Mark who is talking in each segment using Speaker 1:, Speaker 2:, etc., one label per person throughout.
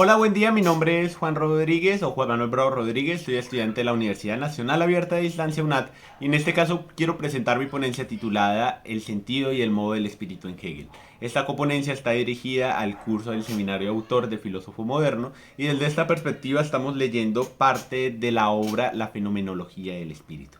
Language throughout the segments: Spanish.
Speaker 1: Hola, buen día. Mi nombre es Juan Rodríguez o Juan Manuel Bravo Rodríguez. Soy estudiante de la Universidad Nacional Abierta de Distancia UNAD y en este caso quiero presentar mi ponencia titulada El sentido y el modo del espíritu en Hegel. Esta coponencia está dirigida al curso del seminario autor de filósofo moderno y desde esta perspectiva estamos leyendo parte de la obra La fenomenología del espíritu.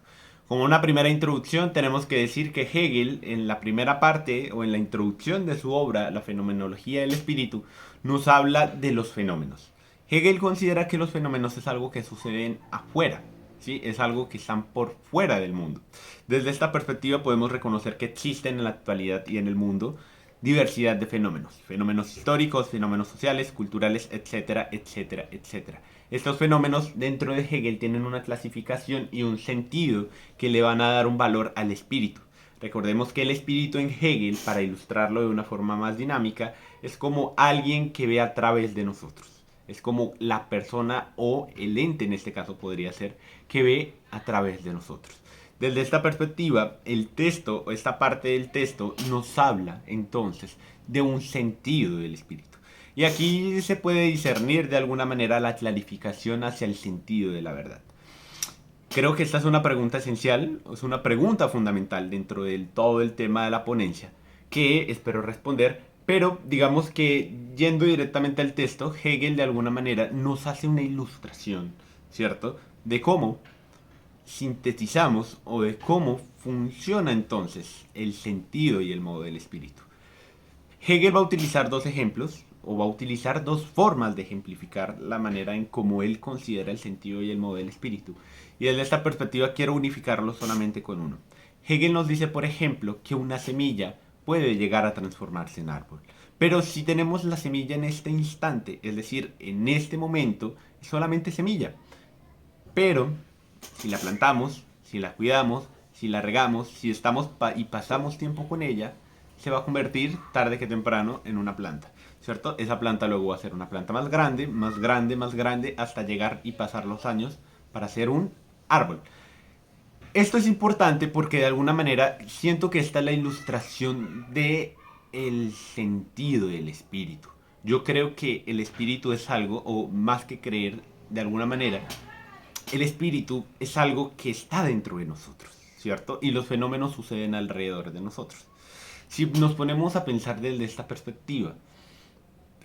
Speaker 1: Como una primera introducción tenemos que decir que Hegel en la primera parte o en la introducción de su obra La fenomenología del espíritu nos habla de los fenómenos. Hegel considera que los fenómenos es algo que suceden afuera, ¿sí? Es algo que están por fuera del mundo. Desde esta perspectiva podemos reconocer que existen en la actualidad y en el mundo diversidad de fenómenos, fenómenos históricos, fenómenos sociales, culturales, etcétera, etcétera, etcétera. Estos fenómenos dentro de Hegel tienen una clasificación y un sentido que le van a dar un valor al espíritu. Recordemos que el espíritu en Hegel, para ilustrarlo de una forma más dinámica, es como alguien que ve a través de nosotros. Es como la persona o el ente en este caso podría ser que ve a través de nosotros. Desde esta perspectiva, el texto, o esta parte del texto, nos habla entonces de un sentido del espíritu. Y aquí se puede discernir de alguna manera la clarificación hacia el sentido de la verdad. Creo que esta es una pregunta esencial, es una pregunta fundamental dentro del todo el tema de la ponencia, que espero responder, pero digamos que yendo directamente al texto, Hegel de alguna manera nos hace una ilustración, ¿cierto? De cómo sintetizamos o de cómo funciona entonces el sentido y el modo del espíritu. Hegel va a utilizar dos ejemplos o va a utilizar dos formas de ejemplificar la manera en cómo él considera el sentido y el modo del espíritu. Y desde esta perspectiva quiero unificarlo solamente con uno. Hegel nos dice, por ejemplo, que una semilla puede llegar a transformarse en árbol. Pero si tenemos la semilla en este instante, es decir, en este momento, es solamente semilla. Pero si la plantamos, si la cuidamos, si la regamos, si estamos y pasamos tiempo con ella, se va a convertir tarde que temprano en una planta, ¿cierto? Esa planta luego va a ser una planta más grande, más grande, más grande, hasta llegar y pasar los años para ser un árbol. Esto es importante porque de alguna manera siento que esta es la ilustración de el sentido del espíritu. Yo creo que el espíritu es algo, o más que creer, de alguna manera, el espíritu es algo que está dentro de nosotros, ¿cierto? Y los fenómenos suceden alrededor de nosotros. Si nos ponemos a pensar desde esta perspectiva,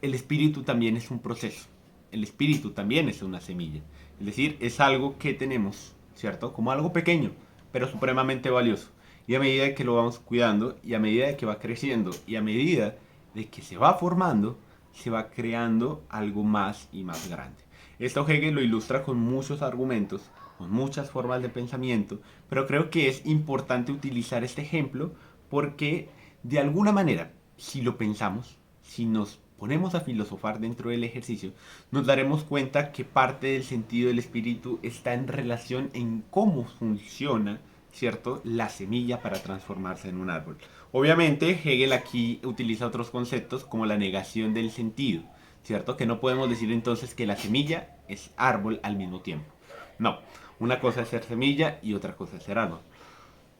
Speaker 1: el espíritu también es un proceso. El espíritu también es una semilla. Es decir, es algo que tenemos, ¿cierto? Como algo pequeño, pero supremamente valioso. Y a medida que lo vamos cuidando, y a medida que va creciendo, y a medida de que se va formando, se va creando algo más y más grande. Esto Hegel lo ilustra con muchos argumentos, con muchas formas de pensamiento, pero creo que es importante utilizar este ejemplo porque de alguna manera, si lo pensamos, si nos ponemos a filosofar dentro del ejercicio, nos daremos cuenta que parte del sentido del espíritu está en relación en cómo funciona, ¿cierto?, la semilla para transformarse en un árbol. Obviamente, Hegel aquí utiliza otros conceptos como la negación del sentido, ¿cierto? Que no podemos decir entonces que la semilla es árbol al mismo tiempo. No, una cosa es ser semilla y otra cosa es ser árbol.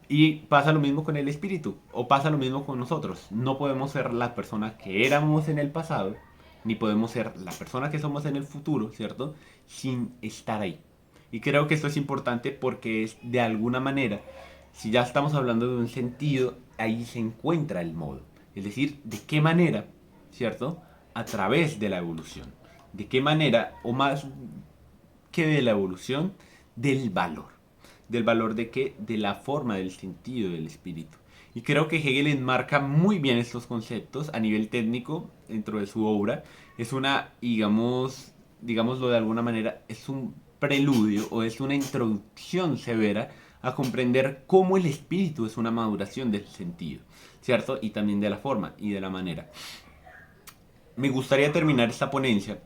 Speaker 1: Y pasa lo mismo con el espíritu, o pasa lo mismo con nosotros. No podemos ser la persona que éramos en el pasado, ni podemos ser la persona que somos en el futuro, ¿cierto? Sin estar ahí. Y creo que esto es importante porque es de alguna manera, si ya estamos hablando de un sentido, ahí se encuentra el modo. Es decir, de qué manera, ¿cierto? A través de la evolución. De qué manera, o más que de la evolución, del valor. ¿Del valor de qué? De la forma, del sentido del espíritu. Y creo que Hegel enmarca muy bien estos conceptos a nivel técnico dentro de su obra. Es una, digámoslo de alguna manera, es un preludio o es una introducción severa a comprender cómo el espíritu es una maduración del sentido, ¿cierto? Y también de la forma y de la manera. Me gustaría terminar esta ponencia,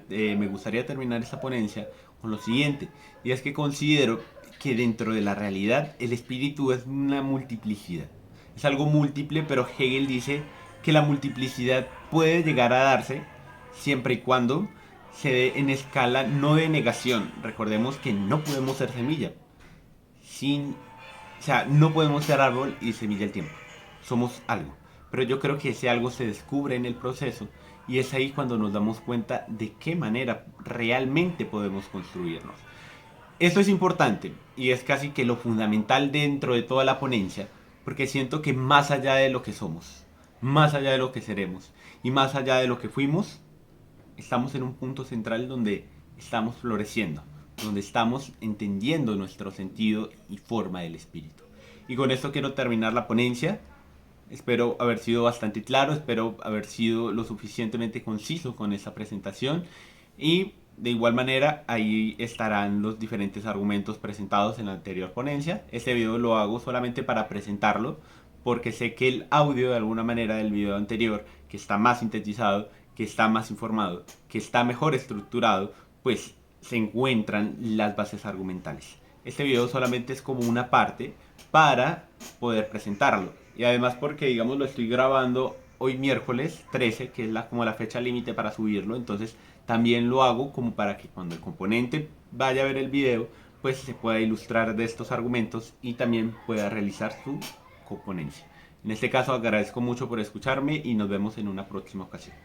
Speaker 1: me gustaría terminar esta ponencia con lo siguiente, y es que considero que dentro de la realidad el espíritu es una multiplicidad. Es algo múltiple, pero Hegel dice que la multiplicidad puede llegar a darse siempre y cuando se dé en escala no de negación. Recordemos que no podemos ser semilla, sin, o sea, no podemos ser árbol y semilla al tiempo. Somos algo. Pero yo creo que ese algo se descubre en el proceso y es ahí cuando nos damos cuenta de qué manera realmente podemos construirnos. Esto es importante y es casi que lo fundamental dentro de toda la ponencia, porque siento que más allá de lo que somos, más allá de lo que seremos y más allá de lo que fuimos, estamos en un punto central donde estamos floreciendo, donde estamos entendiendo nuestro sentido y forma del espíritu. Y con esto quiero terminar la ponencia. Espero haber sido bastante claro, espero haber sido lo suficientemente conciso con esta presentación y de igual manera ahí estarán los diferentes argumentos presentados en la anterior ponencia. Este video lo hago solamente para presentarlo porque sé que el audio de alguna manera del video anterior, que está más sintetizado, que está más informado, que está mejor estructurado, pues se encuentran las bases argumentales. Este video solamente es como una parte para poder presentarlo. Y además porque, digamos, lo estoy grabando hoy miércoles 13, que es como la fecha límite para subirlo. Entonces también lo hago como para que cuando el componente vaya a ver el video, pues se pueda ilustrar de estos argumentos y también pueda realizar su componencia. En este caso agradezco mucho por escucharme y nos vemos en una próxima ocasión.